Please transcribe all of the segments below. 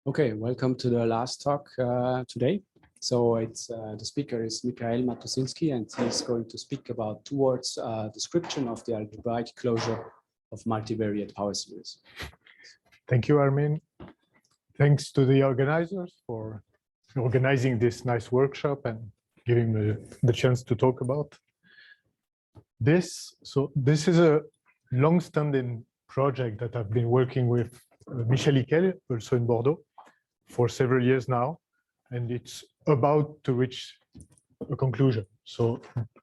Okay, welcome to the last talk today. So it's the speaker is Mickaël Matusinski, and he's going to speak about towards description of the algebraic closure of multivariate power series. Thank you, Armin. Thanks to the organizers for organizing this nice workshop and giving me the chance to talk about this. So this is a long-standing project that I've been working with Mickaël, also in Bordeaux, for several years now, and it's about to reach a conclusion. So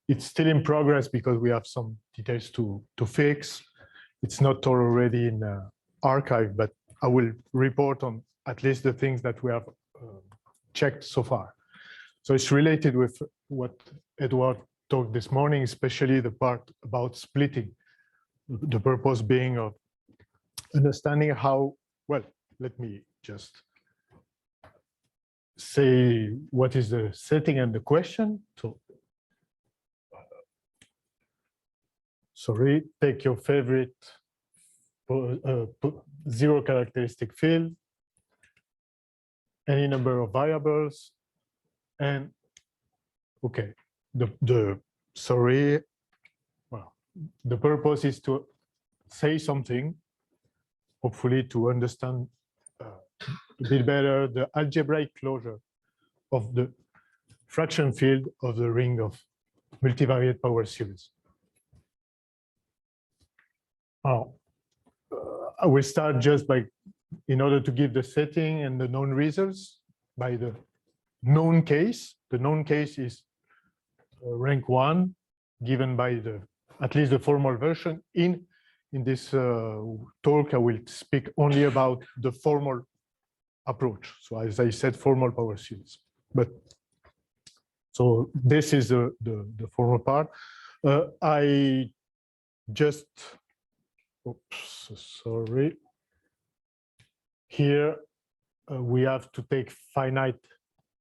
it's still in progress because we have some details to fix. It's not already in archive, but I will report on at least the things that we have checked so far. So it's related with what Edward talked this morning, especially the part about splitting. The purpose being of understanding how, well, let me just say what is the setting and the question. So, sorry, take your favorite zero characteristic field, any number of variables, and okay, sorry, well, the purpose is to say something, hopefully to understand a bit better the algebraic closure of the fraction field of the ring of multivariate power series. I will start just by, in order to give the setting and the known results, by the known case. The known case is rank 1, given by at least the formal version. In this talk, I will speak only about the formal approach. So as I said, formal power series. But so this is the formal part. I just, oops, sorry. Here we have to take finite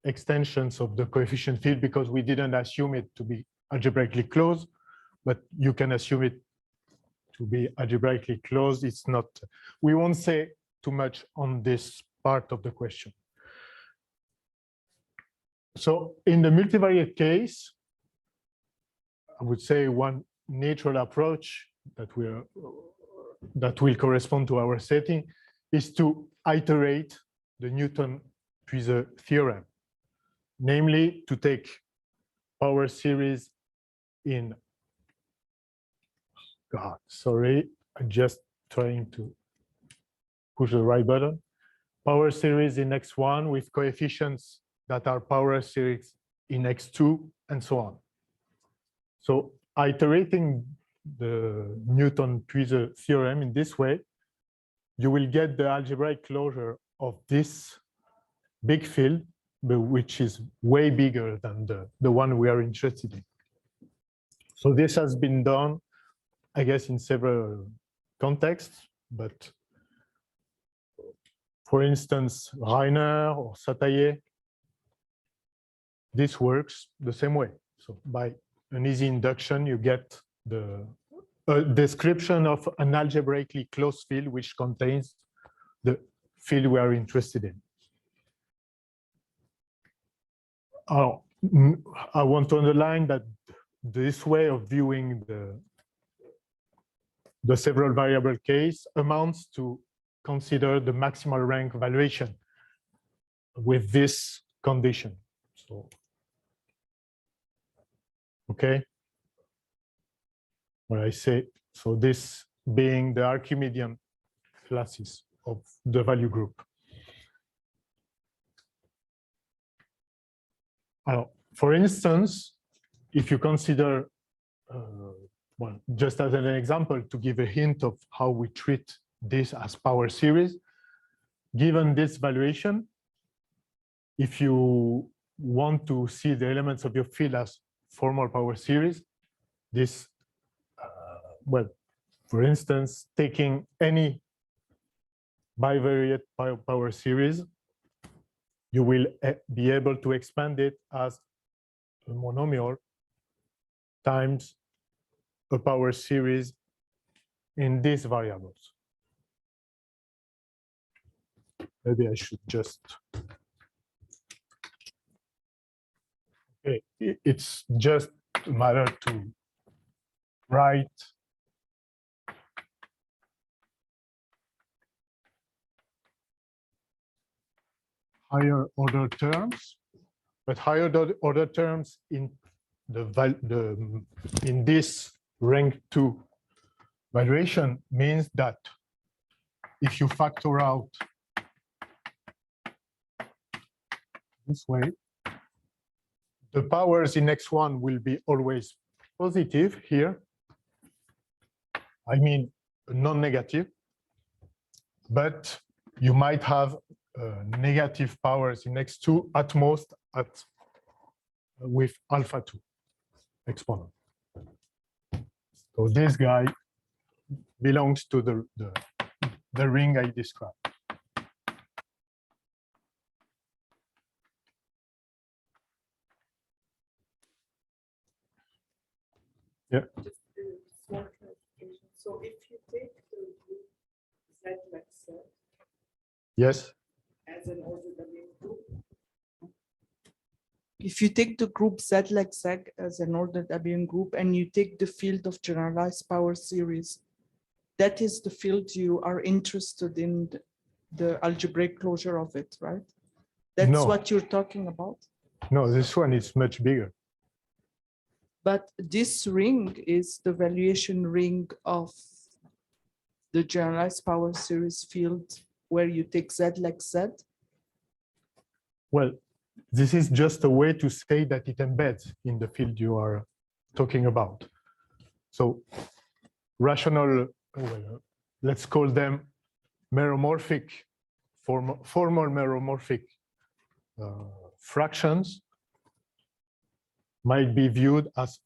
extensions of the coefficient field because we didn't assume it to be algebraically closed, but you can assume it to be algebraically closed. It's not, we won't say too much on this part of the question. So in the multivariate case, I would say one natural approach that will correspond to our setting is to iterate the Newton-Puiseux theorem, namely to take power series in, God, sorry, I'm just trying to push the right button. Power series in x1 with coefficients that are power series in x2 and so on. So iterating the Newton-Puiseux theorem in this way, you will get the algebraic closure of this big field, which is way bigger than the one we are interested in. So this has been done, I guess, in several contexts, but for instance, Reiner or Sataye, this works the same way. So by an easy induction, you get the description of an algebraically closed field which contains the field we are interested in. I want to underline that this way of viewing the several variable case amounts to consider the maximal rank valuation with this condition. So, okay. When I say, so this being the Archimedean classes of the value group. For instance, if you consider, well, just as an example to give a hint of how we treat this as power series, given this valuation, if you want to see the elements of your field as formal power series, this, well, for instance, taking any bivariate power series, you will be able to expand it as a monomial times a power series in these variables. maybe I should just. Okay, it's just a matter to write higher order terms, but higher order terms in in this rank 2 valuation means that if you factor out this way, the powers in x1 will be always positive here. I mean, non-negative, but you might have negative powers in x2 at most with alpha 2 exponent. So this guy belongs to the ring I described. Yeah. Just a small clarification. So if you take the group Z like Z, Yes. as an ordered Abelian group, if you take the group Z like Z as an ordered Abelian group and you take the field of generalized power series, that is the field you are interested in the algebraic closure of it, right? That's No. what you're talking about. No, this one is much bigger. But this ring is the valuation ring of the generalized power series field where you take Z like Z. Well, this is just a way to say that it embeds in the field you are talking about. So rational, well, let's call them meromorphic, formal meromorphic fractions might be viewed as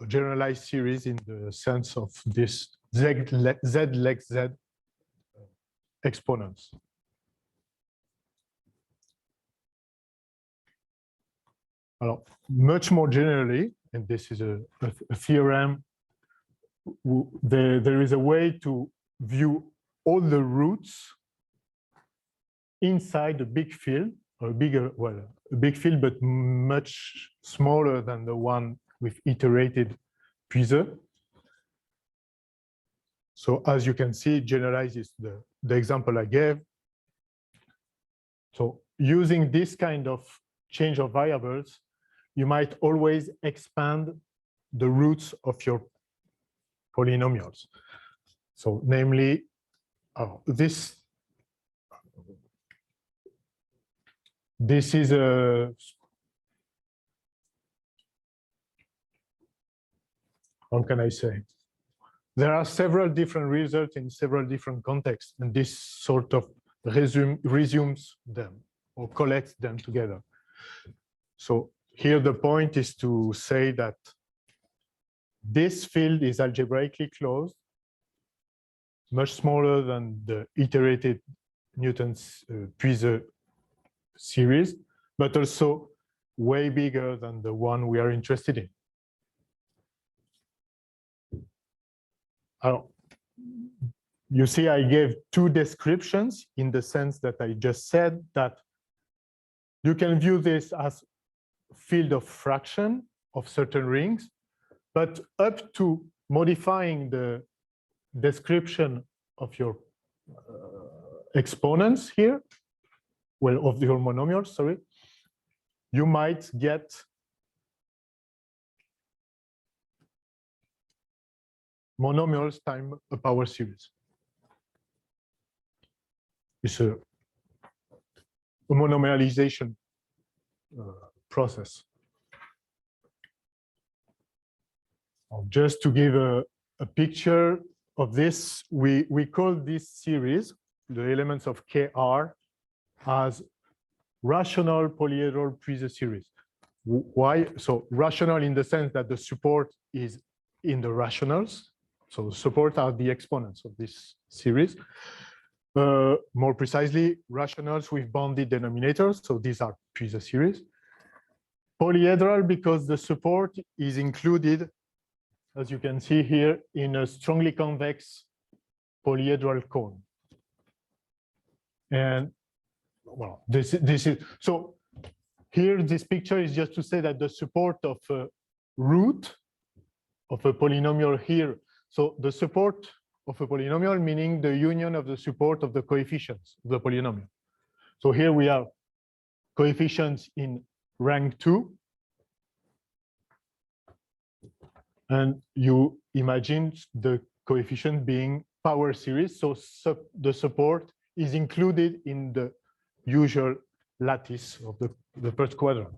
a generalized series in the sense of this Z like Z exponents. Well, much more generally, and this is a theorem, there is a way to view all the roots inside a big field, or a bigger, well, a big field, but much smaller than the one with iterated Puiseux. So as you can see, it generalizes the example I gave. So using this kind of change of variables, you might always expand the roots of your polynomials. So namely, this is a, how can I say? There are several different results in several different contexts, and this sort of resumes them or collects them together. So here the point is to say that this field is algebraically closed, much smaller than the iterated Newton's Puiseux series, but also way bigger than the one we are interested in. You see, I gave two descriptions in the sense that I just said that you can view this as field of fraction of certain rings, but up to modifying the description of your exponents here, well, of your monomials, sorry, you might get monomials times a power series. It's a monomialization process. Just to give a picture of this, we call this series, the elements of KR, as rational polyhedral Puiseux series. Why? So rational in the sense that the support is in the rationals. So support are the exponents of this series. More precisely, rationals with bounded denominators. So these are Puiseux series. Polyhedral because the support is included, as you can see here, in a strongly convex polyhedral cone. And well, this is so. Here, this picture is just to say that the support of a root of a polynomial here. So the support of a polynomial, meaning the union of the support of the coefficients of the polynomial. So here we have coefficients in rank 2. And you imagine the coefficient being power series. So the support is included in the usual lattice of the first quadrant.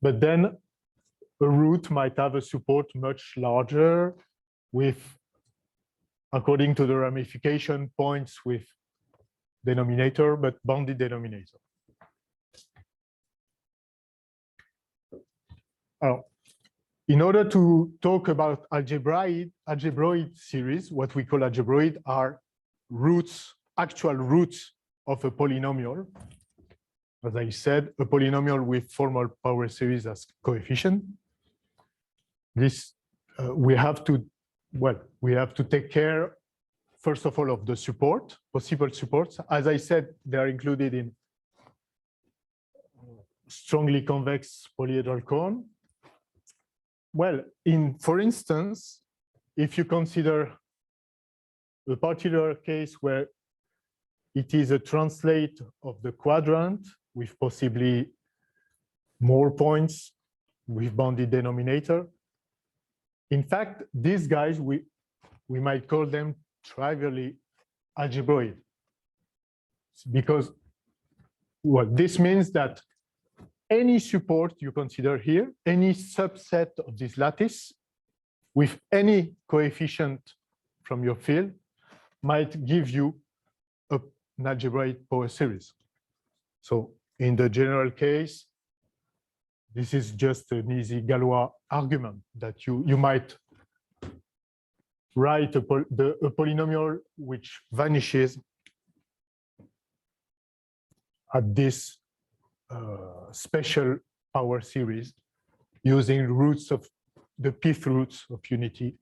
But then a root might have a support much larger with, according to the ramification, points with denominator, but bounded denominator. In order to talk about algebroid series, what we call algebroid are roots, actual roots of a polynomial. As I said, a polynomial with formal power series as coefficient. This we have to take care, first of all, of the support, possible supports. As I said, they are included in strongly convex polyhedral cone. Well, for instance, if you consider a particular case where it is a translate of the quadrant with possibly more points with bounded denominator. In fact, these guys, we might call them trivially algebroid, because what this means that any support you consider here, any subset of this lattice with any coefficient from your field might give you an algebraic power series. So in the general case, this is just an easy Galois argument that you might write a polynomial which vanishes at this special power series using roots of the pth roots of unity.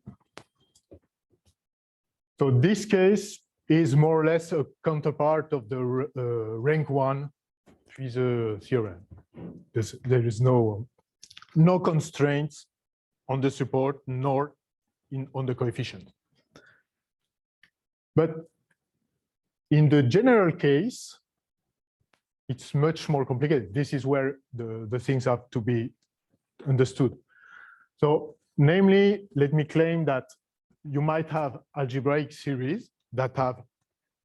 So this case is more or less a counterpart of the rank 1 Puiseux theorem. There is no constraints on the support nor on the coefficient. But in the general case, it's much more complicated. This is where the things have to be understood. So namely, let me claim that you might have algebraic series that have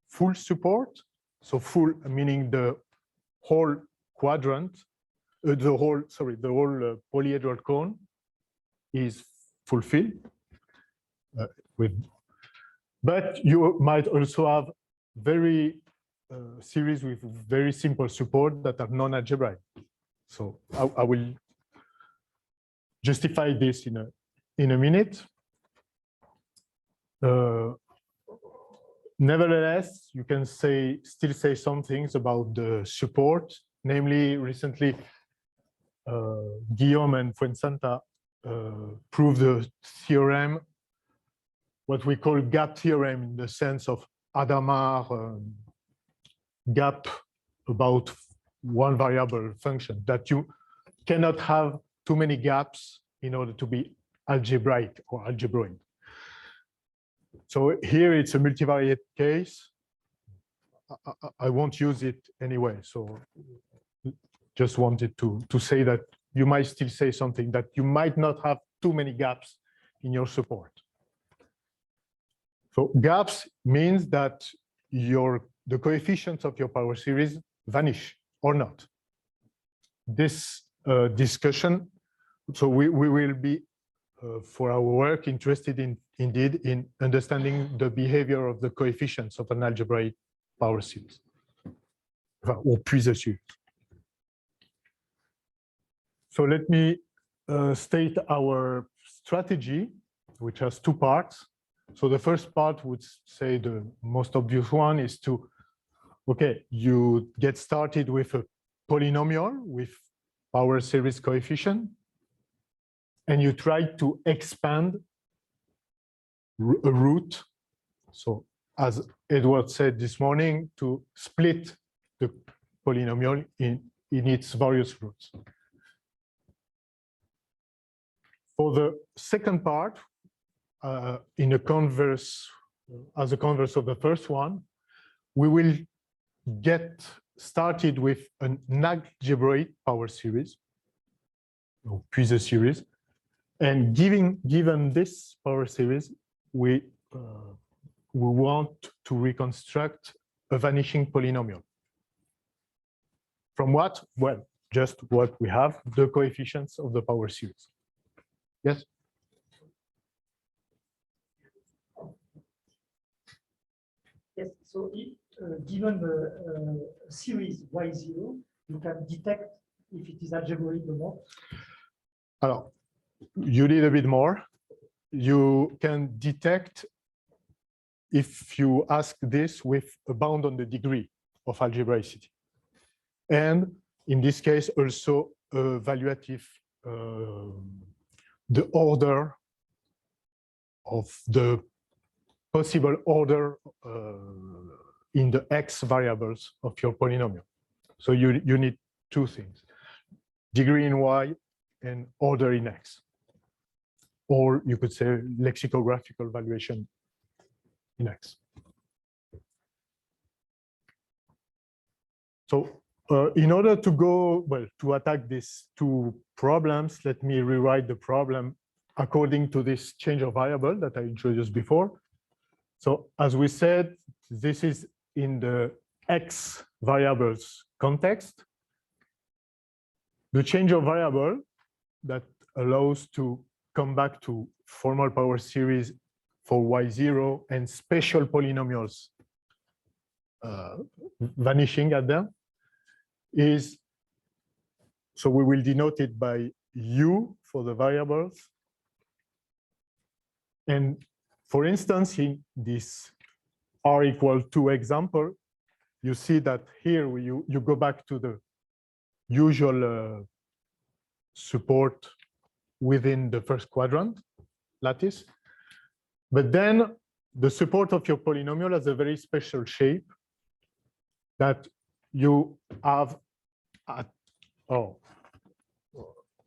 full support. So full meaning the whole quadrant, the whole polyhedral cone is fulfilled but you might also have very series with very simple support that are non-algebraic. So I will justify this in a minute. Nevertheless, you can still say some things about the support. Namely, recently, Guillaume and Fuensanta proved the theorem, what we call gap theorem, in the sense of Hadamard gap about one variable function, that you cannot have too many gaps in order to be algebraic or algebroid. So here it's a multivariate case. I won't use it anyway. So just wanted to say that you might still say something, that you might not have too many gaps in your support. So gaps means that the coefficients of your power series vanish or not. This discussion, so we will be for our work interested indeed in understanding the behavior of the coefficients of an algebraic power series, or Puiseux series. So let me state our strategy, which has two parts. So the first part would say the most obvious one is to, okay, you get started with a polynomial with power series coefficient, and you try to expand a root. So as Edward said this morning, to split the polynomial in its various roots. For the second part, in a converse, as a converse of the first one, we will get started with an algebraic power series, or Puiseux series, and given this power series, we want to reconstruct a vanishing polynomial. From what? Well, just what we have, the coefficients of the power series. Yes? Yes, so if, given the series y0, you can detect if it is algebraic or not. Alors, you need a bit more. You can detect if you ask this with a bound on the degree of algebraicity. And in this case, also evaluative, the order of the possible order in the x variables of your polynomial. So you need two things, degree in y and order in x. Or you could say lexicographical valuation in x. So in order to go, well, to attack these two problems, let me rewrite the problem according to this change of variable that I introduced before. So as we said, this is in the x variables context. The change of variable that allows to come back to formal power series for y0 and special polynomials vanishing at them is, so we will denote it by u for the variables. And for instance, in this r equal 2 example, you see that here you go back to the usual support within the first quadrant lattice. But then the support of your polynomial has a very special shape that you have at,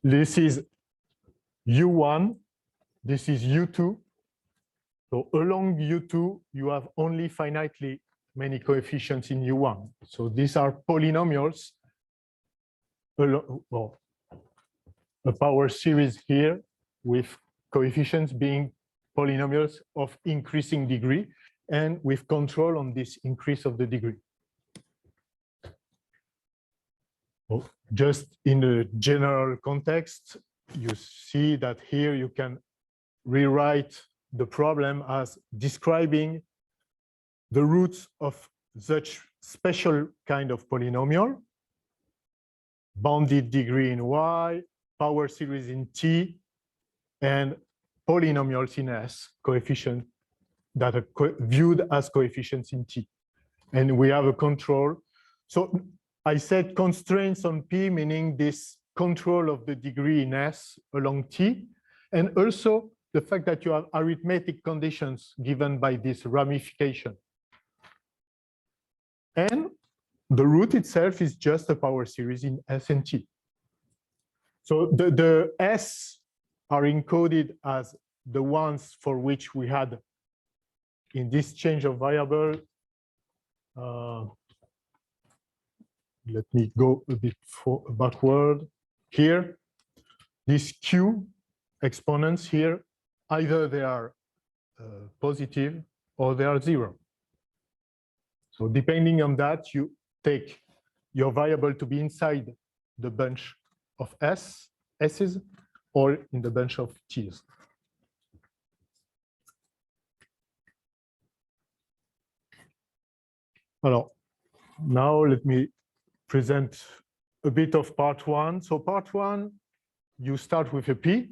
this is u1, this is u2. So along u2, you have only finitely many coefficients in u1. So these are polynomials, well, a power series here with coefficients being polynomials of increasing degree and with control on this increase of the degree. Well, just in a general context, you see that here you can rewrite the problem as describing the roots of such special kind of polynomial, bounded degree in y, power series in t, and polynomials in s, coefficient that are viewed as coefficients in t. And we have a control. So I said constraints on p, meaning this control of the degree in s along t, and also the fact that you have arithmetic conditions given by this ramification. And the root itself is just a power series in s and t. So the s are encoded as the ones for which we had in this change of variable. Let me go a bit backward here. These q exponents here, either they are positive or they are 0. So depending on that, you take your variable to be inside the bunch of s's or in the bunch of t's. Alors, now let me present a bit of part one. So part one, you start with a p.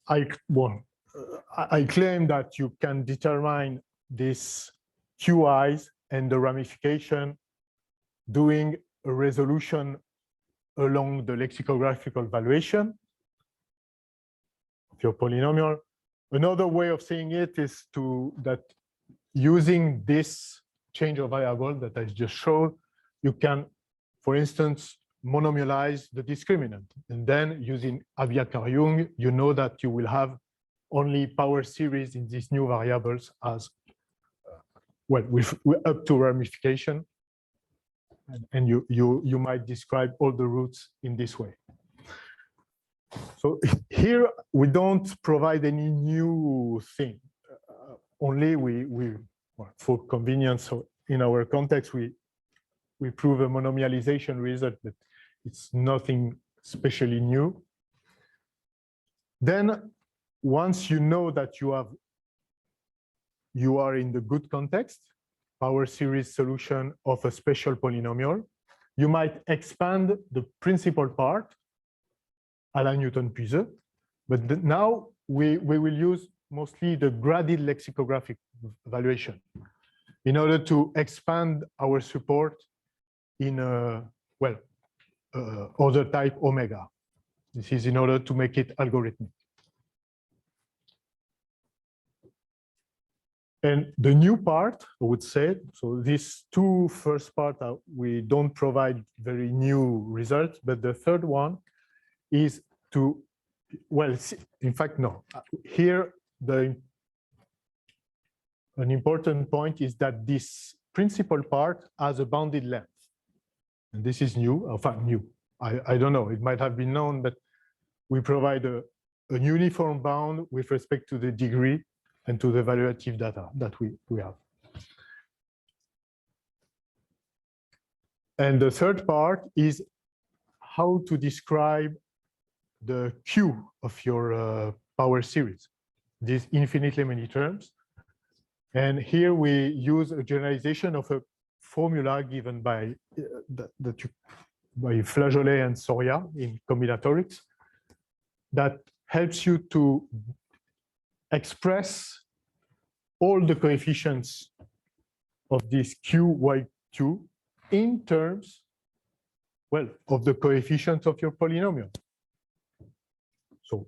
I claim that you can determine this QIs and the ramification doing a resolution along the lexicographical valuation of your polynomial. Another way of saying it is that using this change of variable that I just showed, you can, for instance, monomialize the discriminant. And then using Abiakar-Young, you know that you will have only power series in these new variables as, well, with up to ramification. And you might describe all the roots in this way. So here we don't provide any new thing. Only well, for convenience, so in our context, we prove a monomialization result, but it's nothing especially new. Then once you know that you are in the good context, power series solution of a special polynomial, you might expand the principal part à la Newton-Puiseux, but now we will use mostly the graded lexicographic valuation in order to expand our support in other type omega. This is in order to make it algorithmic. And the new part, I would say, so these two first part, we don't provide very new results, but the third one is to, well, in fact, no. Here, an important point is that this principal part has a bounded length. And this is new, enfin new. I don't know, it might have been known, but we provide a uniform bound with respect to the degree and to the evaluative data that we have. And the third part is how to describe the Q of your power series, these infinitely many terms. And here we use a generalization of a formula given by by Flageolet and Soria in combinatorics that helps you to express all the coefficients of this QYQ in terms, well, of the coefficients of your polynomial. So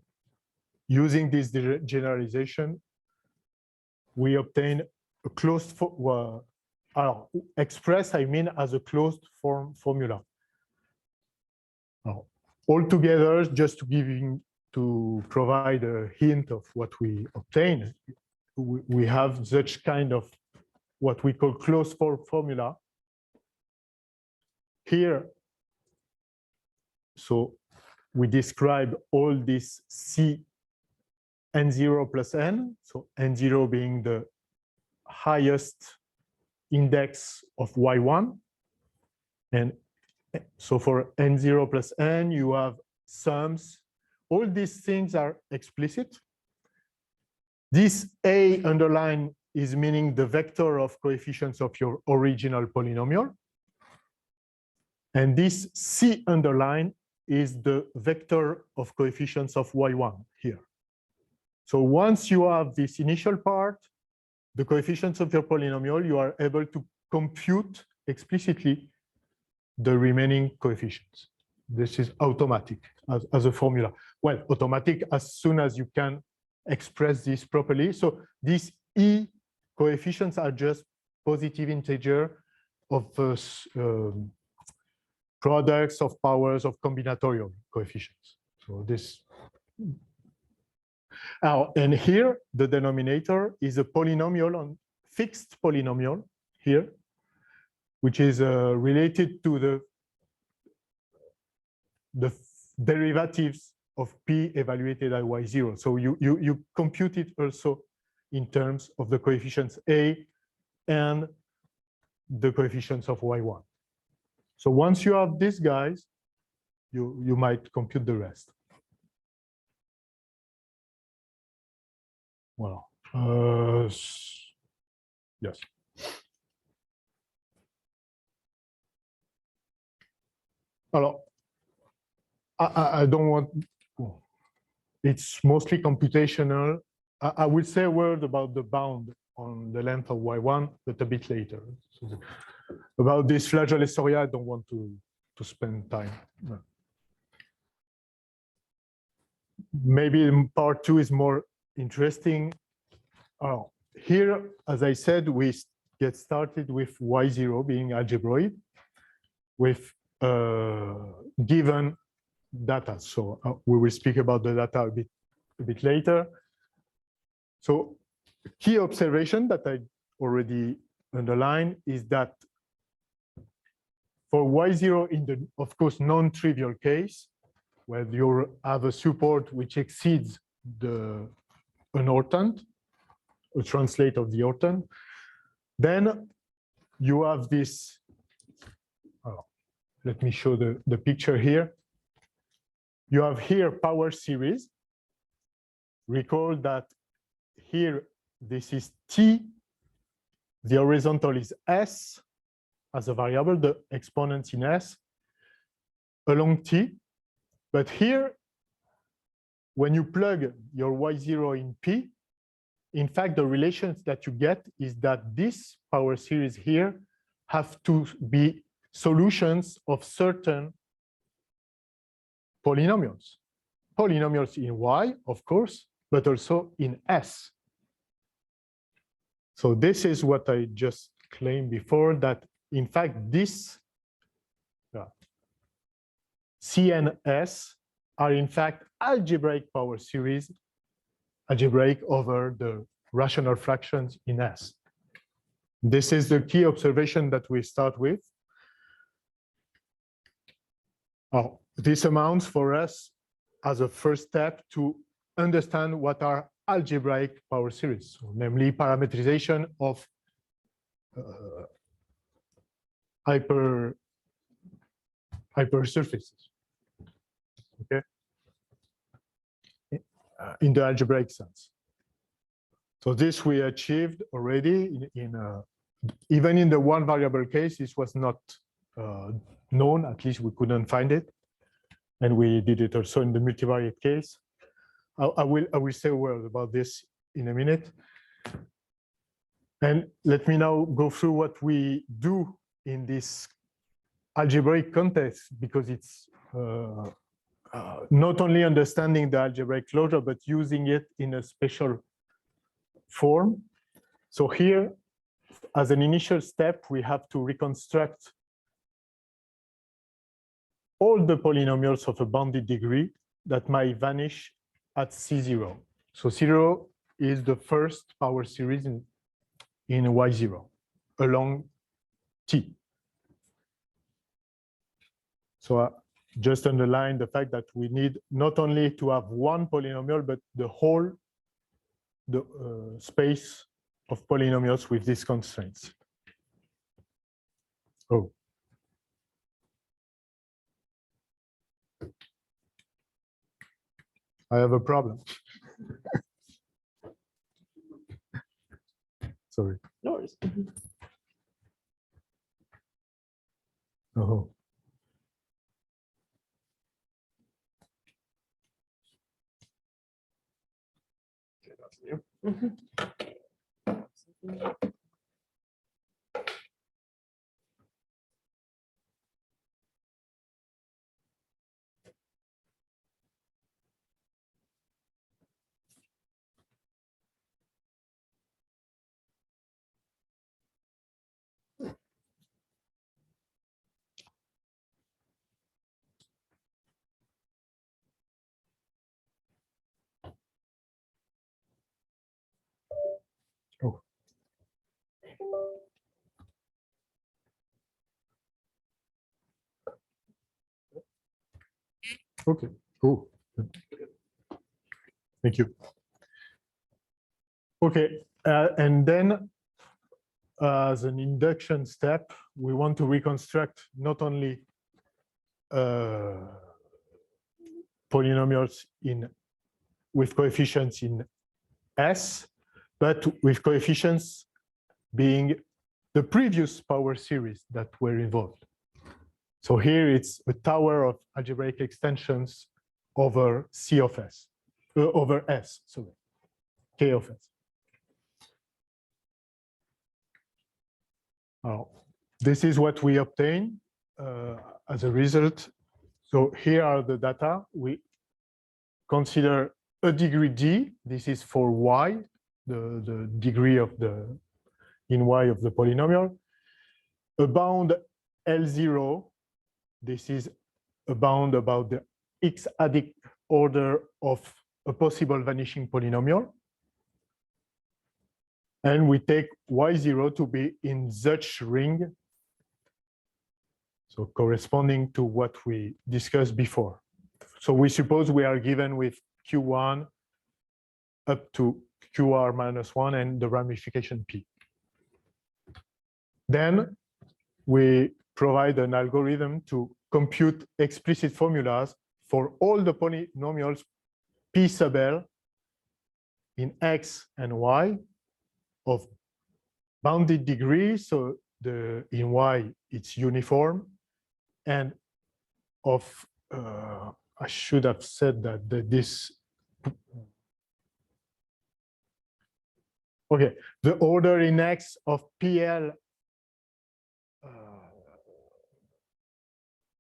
using this generalization, we obtain a closed form, express, I mean, as a closed form formula. Now, altogether, just to provide a hint of what we obtain, we have such kind of what we call closed form formula here. So we describe all this C n0 plus n, so n0 being the highest index of y1. And so for n0 plus n, you have sums. All these things are explicit. This A underline is meaning the vector of coefficients of your original polynomial. And this C underline is the vector of coefficients of y1 here. So once you have this initial part, the coefficients of your polynomial, you are able to compute explicitly the remaining coefficients. This is automatic as a formula. Well, automatic as soon as you can express this properly. So these E coefficients are just positive integer of products of powers of combinatorial coefficients. So this. And here, the denominator is a polynomial on fixed polynomial here, which is related to the derivatives of P evaluated at y0. So you compute it also in terms of the coefficients A and the coefficients of y1. So once you have these guys, you might compute the rest. Well, yes. Alors, I don't want, it's mostly computational. I will say a word about the bound on the length of y1, but a bit later. So about this Flageolet Soria, I don't want to spend time. No. Maybe part 2 is more interesting. Here, as I said, we get started with y0 being algebraicid with given data. So we will speak about the data a bit later. So key observation that I already underlined is that for y0 in the, of course, non-trivial case, where you have a support which exceeds the an ortant, a translate of the ortant, then you have this, let me show the picture here. You have here power series. Recall that here, this is T, the horizontal is S as a variable, the exponent in S, along T. But here, when you plug your y0 in P, in fact, the relations that you get is that this power series here have to be solutions of certain polynomials. Polynomials in Y, of course, but also in S. So this is what I just claimed before, that in fact, this C and S are in fact algebraic power series, algebraic over the rational fractions in S. This is the key observation that we start with. Oh, this amounts for us as a first step to understand what are algebraic power series, so namely parametrization of hypersurfaces. Okay, in the algebraic sense. So this we achieved already even in the one variable case. This was not known, at least we couldn't find it, and we did it also in the multivariate case. I will say a word about this in a minute. And let me now go through what we do in this algebraic context, because it's not only understanding the algebraic closure, but using it in a special form. So here, as an initial step, we have to reconstruct all the polynomials of a bounded degree that might vanish at C0. So 0 is the first power series in Y0 along T. So just underline the fact that we need not only to have one polynomial, but the whole space of polynomials with these constraints. Oh. I have a problem. Sorry. No worries. Oh. Oh. Okay. Cool. Thank you. Okay, and then as an induction step, we want to reconstruct not only polynomials with coefficients in S, but with coefficients being the previous power series that were involved. So here it's a tower of algebraic extensions over C of S, over S, sorry, K of S. This is what we obtain as a result. So here are the data. We consider a degree D. This is for Y, the degree of the in y of the polynomial. A bound L0, this is a bound about the x-adic order of a possible vanishing polynomial. And we take y0 to be in such ring, so corresponding to what we discussed before. So we suppose we are given with Q1 up to QR minus 1 and the ramification P. Then we provide an algorithm to compute explicit formulas for all the polynomials P sub L in X and Y of bounded degree. So in Y, it's uniform. And of, I should have said that this, okay, the order in X of PL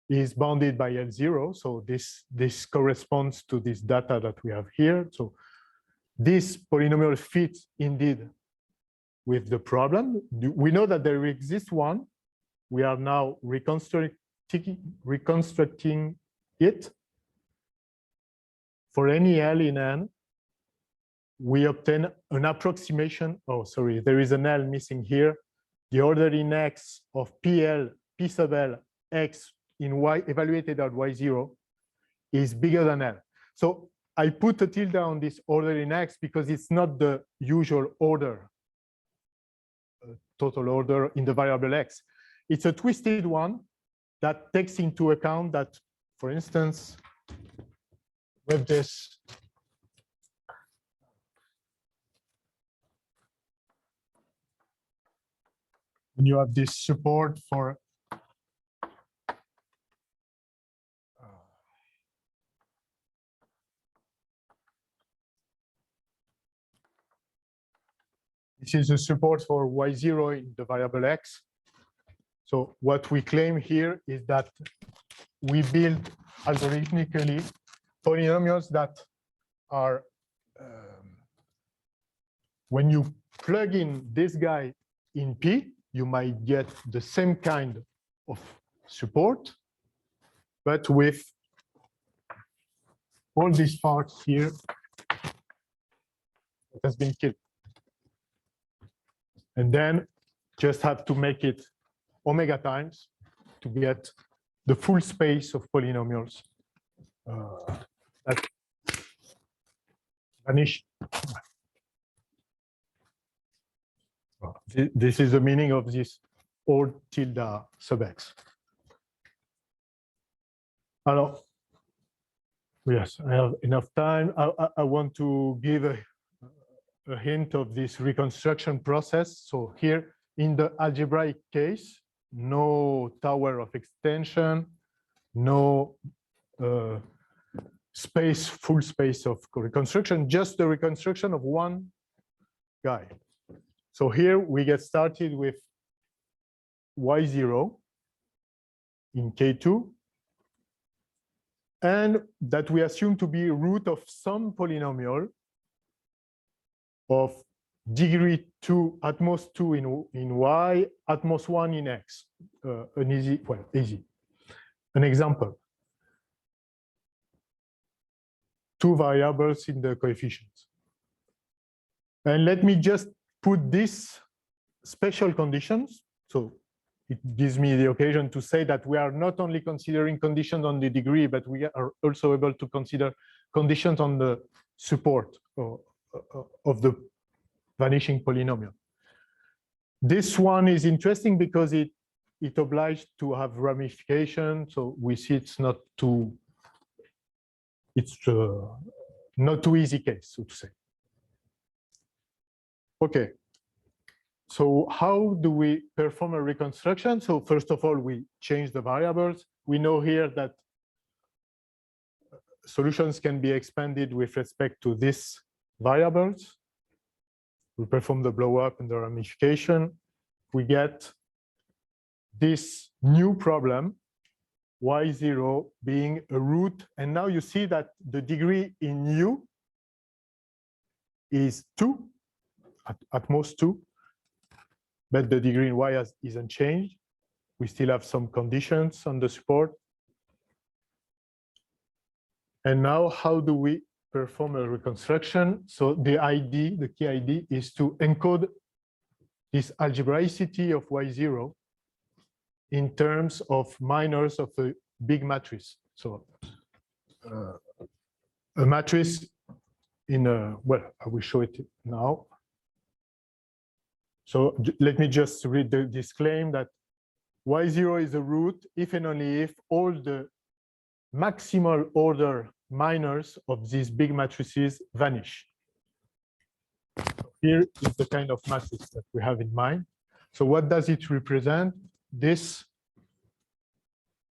is bounded by L0. So this corresponds to this data that we have here. So this polynomial fits indeed with the problem. We know that there exists one. We are now reconstructing it. For any L in N, we obtain an approximation. Oh, sorry, there is an L missing here. The order in X of PL, P sub L, X in Y evaluated at Y0 is bigger than L. So I put a tilde on this order in X because it's not the usual order, total order in the variable X. It's a twisted one that takes into account that, for instance, with this, when you have this support for this is a support for Y0 in the variable X. So what we claim here is that we build algorithmically polynomials that are, when you plug in this guy in P, you might get the same kind of support, but with all these parts here that has been killed. And then just have to make it omega times to get the full space of polynomials that vanish. This is the meaning of this old tilde sub X. Alors, yes, I have enough time. I want to give a hint of this reconstruction process. So here in the algebraic case, no tower of extension, no space, full space of reconstruction, just the reconstruction of one guy. So here we get started with Y0 in K2, and that we assume to be root of some polynomial of degree 2, at most 2 in Y, at most 1 in X. An easy, well, easy. An example. 2 variables in the coefficients. And let me just put these special conditions. So it gives me the occasion to say that we are not only considering conditions on the degree, but we are also able to consider conditions on the support of the vanishing polynomial. This one is interesting because it obliged to have ramification. So we see it's not too easy case, so to say. Okay. So how do we perform a reconstruction? So first of all, we change the variables. We know here that solutions can be expanded with respect to these variables. We perform the blow up and the ramification. We get this new problem, Y0 being a root. And now you see that the degree in U is 2, at most 2. but the degree in y isn't changed. We still have some conditions on the support. And now, how do we perform a reconstruction? So the key ID is to encode this algebraicity of y0 in terms of minors of a big matrix. So a matrix in a, well, I will show it now. So let me just read the disclaimer that y0 is a root if and only if all the maximal order minors of these big matrices vanish. Here is the kind of matrix that we have in mind. So what does it represent? This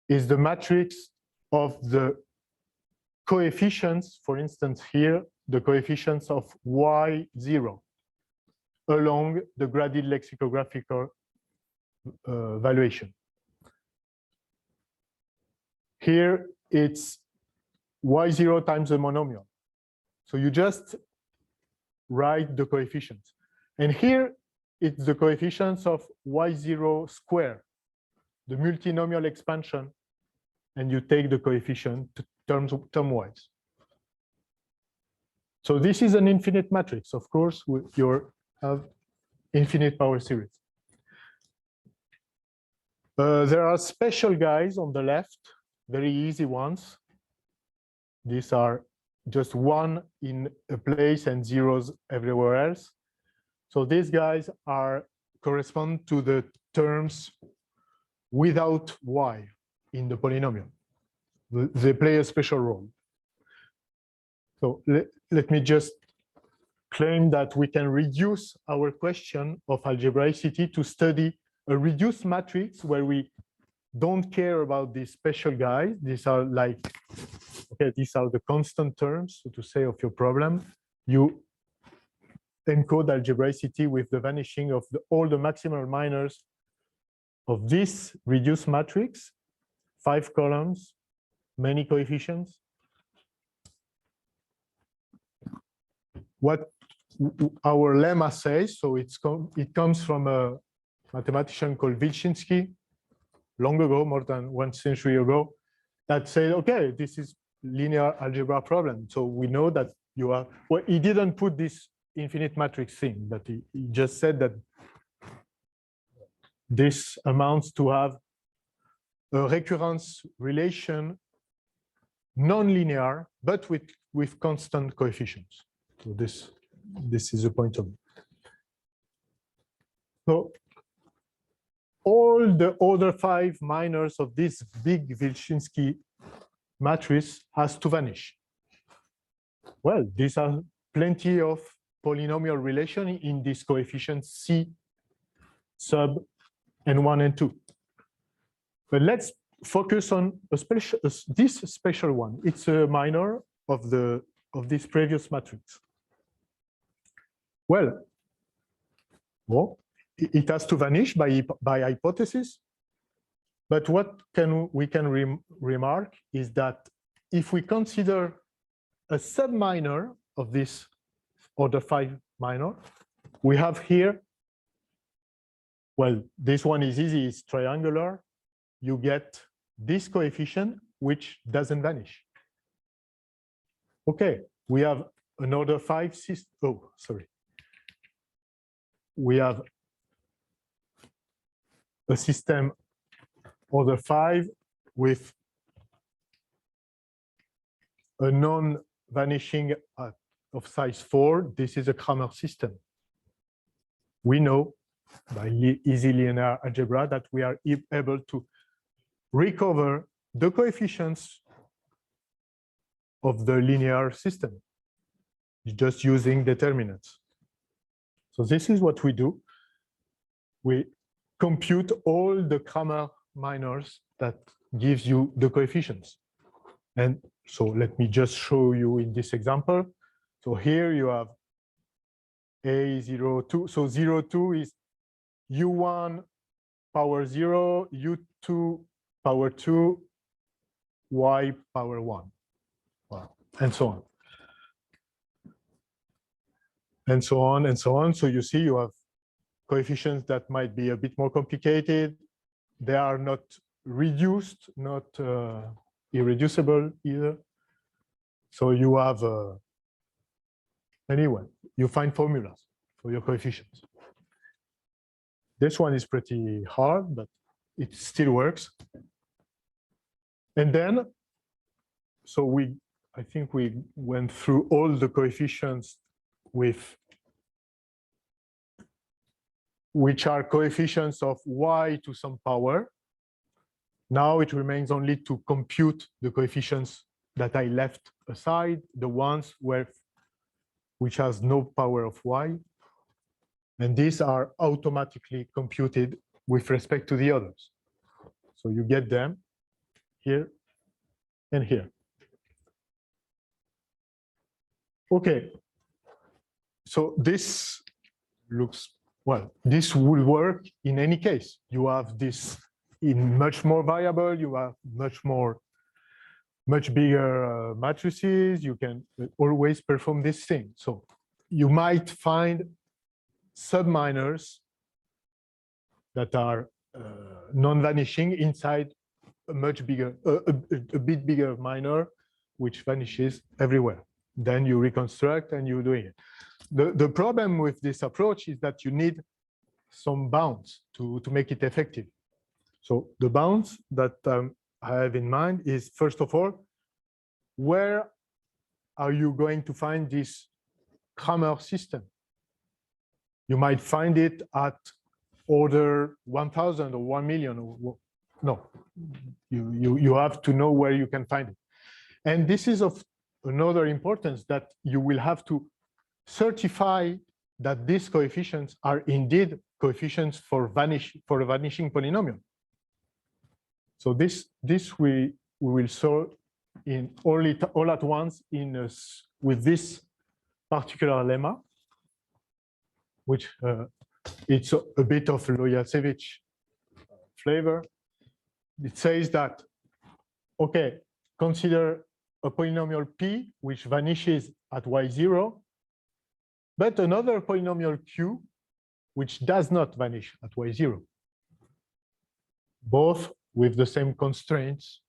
is the matrix of the coefficients, for instance, here, the coefficients of y0 along the graded lexicographical valuation. Here it's y0 times the monomial. So you just write the coefficients. And here it's the coefficients of y0 squared, the multinomial expansion, and you take the coefficient term-wise. So this is an infinite matrix. Of course, you have infinite power series. There are special guys on the left, very easy ones. These are just one in a place and zeros everywhere else. So these guys correspond to the terms without y in the polynomial. They play a special role. So let me just claim that we can reduce our question of algebraicity to study a reduced matrix where we don't care about these special guys. These are like, okay, these are the constant terms, so to say, of your problem. You encode algebraicity with the vanishing of all the maximal minors of this reduced matrix, 5 columns, many coefficients. What our lemma says, so it comes from a mathematician called Wilczynski, long ago, more than 1 century ago, that said, okay, this is linear algebra problem. So we know that you are, well, he didn't put this infinite matrix thing, but he just said that this amounts to have a recurrence relation non-linear, but with constant coefficients. So this is the point of view. So all the other 5 minors of this big Wilczynski matrix has to vanish. Well, these are plenty of polynomial relation in this coefficient C sub n1 and 2. But let's focus on this special one. It's a minor of this previous matrix. Well, it has to vanish by hypothesis. But what we can remark is that if we consider a subminor of this order 5 minor, we have here, well, this one is easy, it's triangular. You get this coefficient, which doesn't vanish. Okay, we have an order 5 system. Oh, sorry. We have a system order 5 with a non-vanishing of size 4. This is a Cramer system. We know by easy linear algebra that we are able to recover the coefficients of the linear system just using determinants. So this is what we do. We compute all the Cramer minors that gives you the coefficients. And so let me just show you in this example. So here you have A02. So 02 is U1 power 0, U2 power 2, Y power 1, and so on. And so on and so on. So you see you have coefficients that might be a bit more complicated. They are not reduced, not irreducible either. So you have, anyway, you find formulas for your coefficients. This one is pretty hard, but it still works. And then, so I think we went through all the coefficients which are coefficients of y to some power. Now it remains only to compute the coefficients that I left aside, the ones which has no power of y. And these are automatically computed with respect to the others. So you get them here and here. Okay, so this looks, well, this will work in any case. You have this in much more variable, you have much bigger matrices, you can always perform this thing. So you might find subminors that are non-vanishing inside a much bigger, a bit bigger minor, which vanishes everywhere. Then you reconstruct and you're doing it. The problem with this approach is that you need some bounds to make it effective. So the bounds that I have in mind is, first of all, where are you going to find this Kramer system? You might find it at order 1,000 or 1 million. Or, no, you have to know where you can find it. And this is of another importance, that you will have to certify that these coefficients are indeed coefficients for a vanishing polynomial. So this we will solve in all at once with this particular lemma, which it's a bit of Loyasevich flavor. It says that, okay, consider a polynomial p which vanishes at y0, but another polynomial q which does not vanish at y0, both with the same constraints.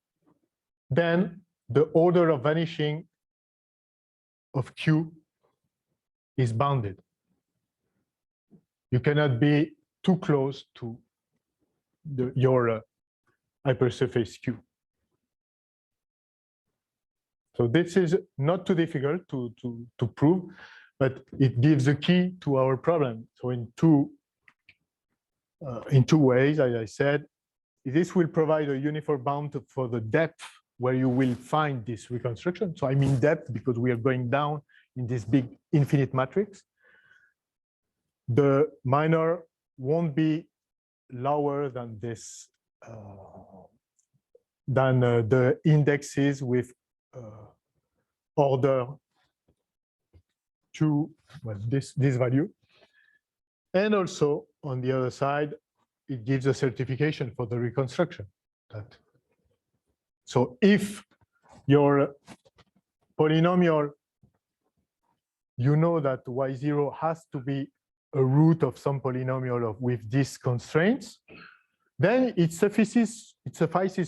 Then the order of vanishing of q is bounded. You cannot be too close to your hypersurface q. So this is not too difficult to prove, but it gives a key to our problem. So in two ways, as I said, this will provide a uniform bound for the depth where you will find this reconstruction. So I mean depth because we are going down in this big infinite matrix. The minor won't be lower than this, than the indexes with order to, well, this value. And also on the other side, it gives a certification for the reconstruction. So if your polynomial, you know that y0 has to be a root of some polynomial with these constraints, then it suffices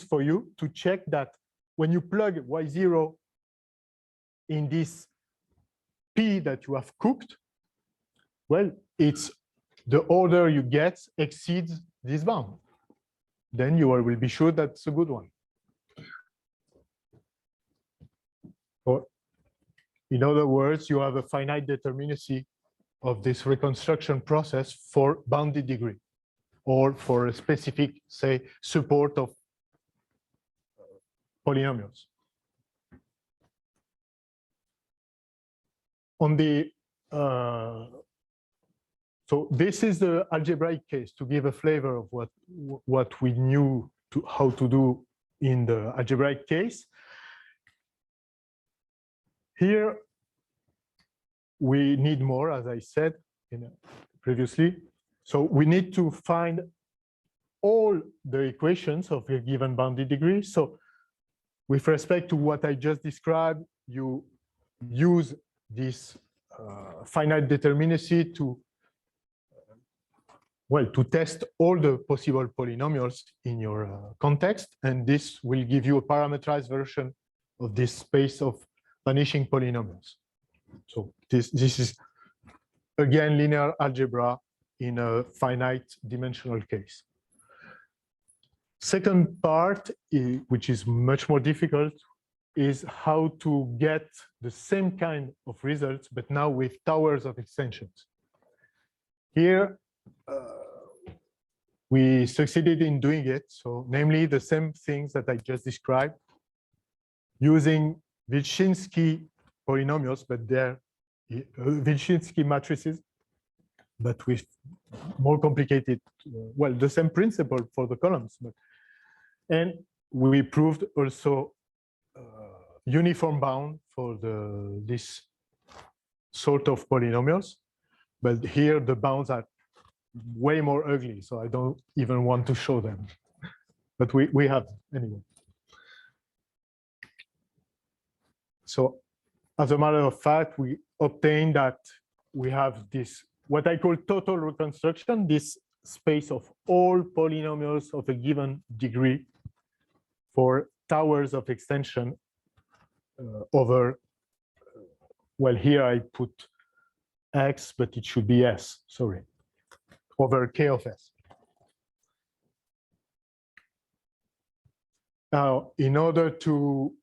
for you to check that when you plug y0 in this p that you have cooked, well, it's the order you get exceeds this bound. Then you will be sure that's a good one. Or in other words, you have a finite determinacy of this reconstruction process for bounded degree, or for a specific, say, support of polynomials. On the so this is the algebraic case to give a flavor of what we knew how to do in the algebraic case. Here we need more, as I said previously. So we need to find all the equations of a given bounded degree. So with respect to what I just described, you use this finite determinacy to well, to test all the possible polynomials in your context, and this will give you a parameterized version of this space of vanishing polynomials. So this is again linear algebra in a finite dimensional case. Second part, which is much more difficult, is how to get the same kind of results, but now with towers of extensions. Here, we succeeded in doing it. So namely the same things that I just described, using Wilczynski polynomials, but they're Wilczynski matrices, but with more complicated, well, the same principle for the columns. And we proved also uniform bound for this sort of polynomials. But here the bounds are way more ugly, so I don't even want to show them. But we have anyway. So as a matter of fact, we obtained that we have this, what I call total reconstruction, this space of all polynomials of a given degree for towers of extension over, well, here I put X, but it should be S, sorry, over K of S. Now, in order to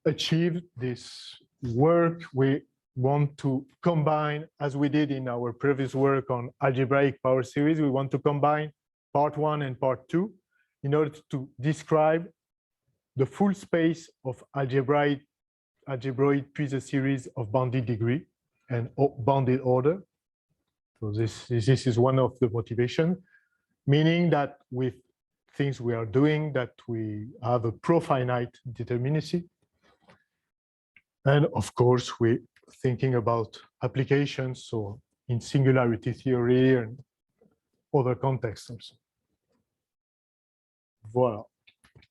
achieve this work, we want to combine, as we did in our previous work on algebraic power series, we want to combine part 1 and part 2 in order to describe the full space of algebraic Puiseux series of bounded degree and bounded order. So this is one of the motivation, meaning that with things we are doing, that we have a profinite determinacy. And of course, we're thinking about applications, so in singularity theory and other contexts also. Voila.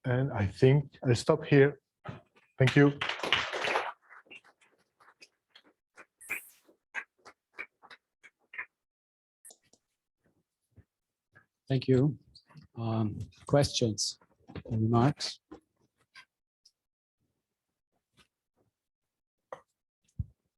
And I think I'll stop here. Thank you. Thank you. Questions, remarks?